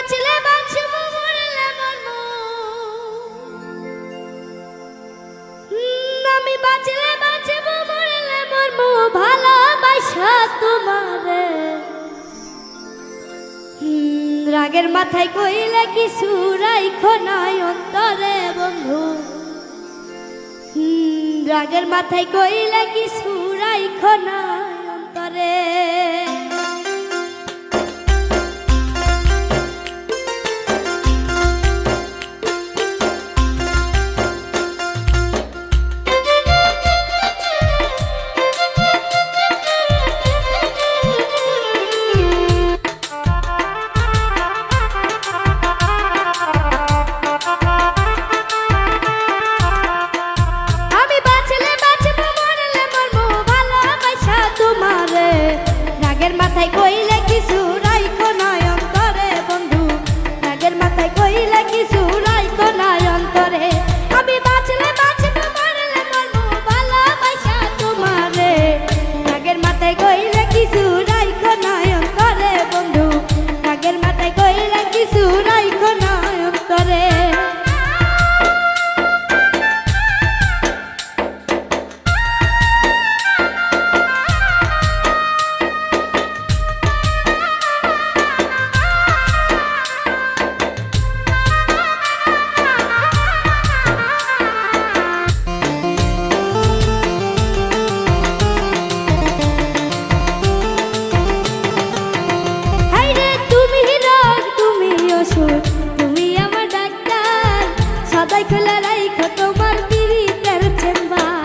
বাঁচলে বাঁচব মরলে মরবো আমি বাঁচলে বাঁচব মরলে মরবো ভালোবাসা তোমারে রাগের মাথায় কইলে কিছু রাইখো নাই অন্তরে বন্ধু রাগের মাথায় কইলে কিছু রাইখো নাই অন্তরে মাথায় কইলে কিছু রাইখো নাই অন্তরে বন্ধু রাগের মাথায় কইলে কিছু রাইখো নাই অন্তরে আমি বাঁচলে বাঁচব মরলে মরবো ভালোবাসা তোমারে রাগের মাথায় কইলে কিছু রাইখো নাই অন্তরে বন্ধু রাগের মাথায় কইলে কিছু রাইখো নাই অন্তরে তুমি আমার ডাক্তার সদাই খোলা রাইখো তোমার পীড়িতের চেম্বার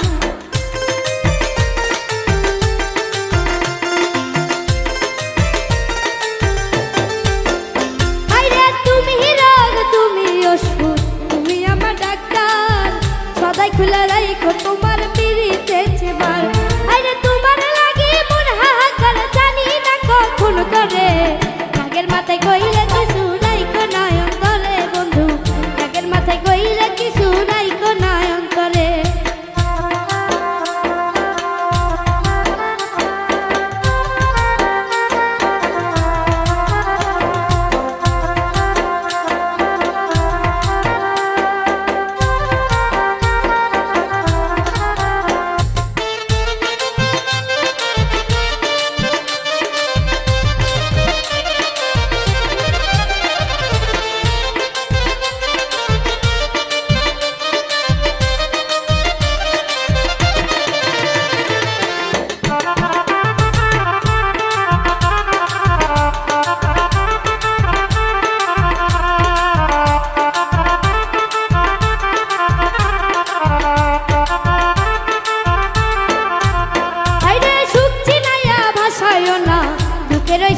আইরে তুমি রোগ তুমি ওষুধ তুমি আমার ডাক্তার সদাই খোলা রাইখো তোমার পীড়িতের চেম্বার আইরে তোমার লাগে মন হাহাকার জানি না কখন করে রাগের মাথায় কইলে কিছু রাইখো নাই অন্তরে বন্ধু রাগের মাথায় কইলে কিছু রাইখো নাই অন্তরে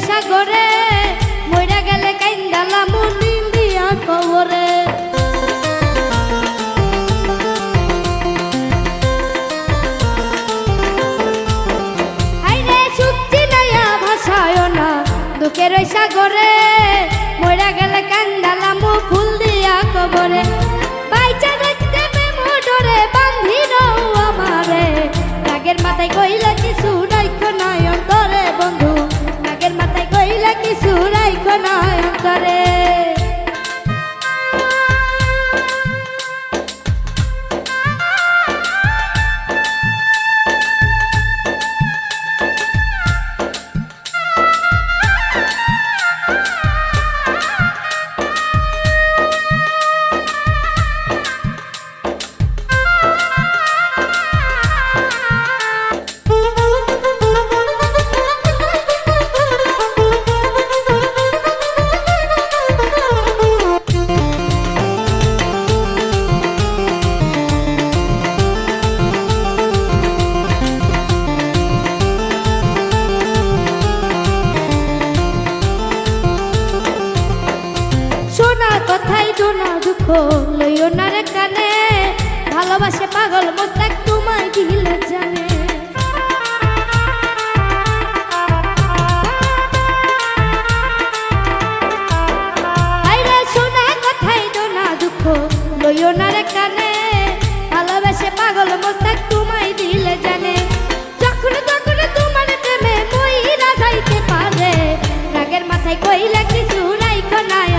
সাগরে মইরা গেলে কাইন্দালা মুদিন দিয়া কবরে আইরে সুক্তি নাইয়া ভাষায় না দুঃখের ওই সাগরে মইরা গেলে কাইন্দালা মু ফুল দিয়া কবরে বাইচা দেখতে মেমো ডরে বান্ধি নও আমারে রাগের মাথায় কইলা কিছু রাইখো নাই অন্তরে বন্ধু রাগের মাথায় কইলা কিছু রাইখো নাই অন্তরে কথাই জোনা দুঃখ লইও না রে কানে ভালোবাসে পাগল মোস্তাক তোমায় দিলে জানে আইরে শোনা কথাই জোনা দুঃখ লইও না রে কানে ভালোবাসে পাগল মোস্তাক তোমায় দিলে জানে যখন তখন তোমার প্রেমে মইরা যাইতে পারে রাগের মাথায় কইলা কিছু রাইখো নাই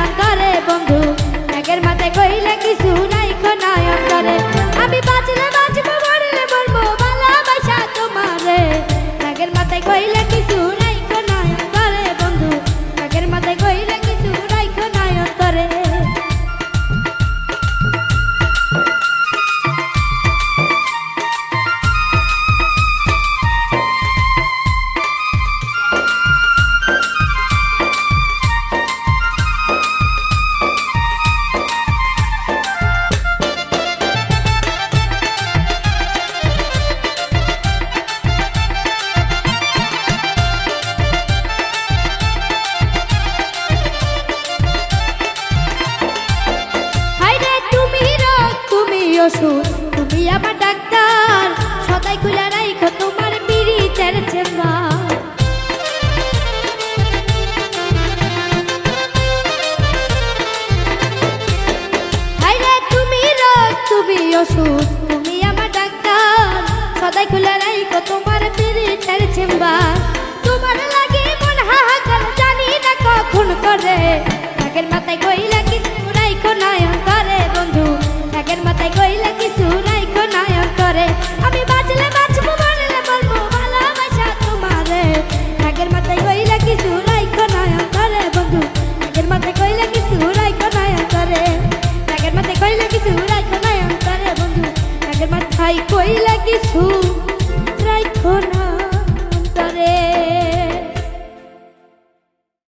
গো তোমার পিরিতের চেম্বার তোমার লাগি মন হাহাকার জানি না কখন করে নাগের মাথায় কইলা কিছু রাইখো নাই অন্তরে বন্ধু নাগের মাথায় কইলা কিছু রাইখো নাই অন্তরে আমি বাঁচলে বাঁচবো মরলে বলবো ভালোবাসা তোমারে নাগের মাথায় কইলা কিছু রাইখো নাই অন্তরে বন্ধু নাগের মাথায় কইলা কিছু রাইখো নাই অন্তরে নাগের মাথায় কইলা কিছু রাইখো নাই অন্তরে বন্ধু নাগের মাথায় কইলা কিছু রাইখো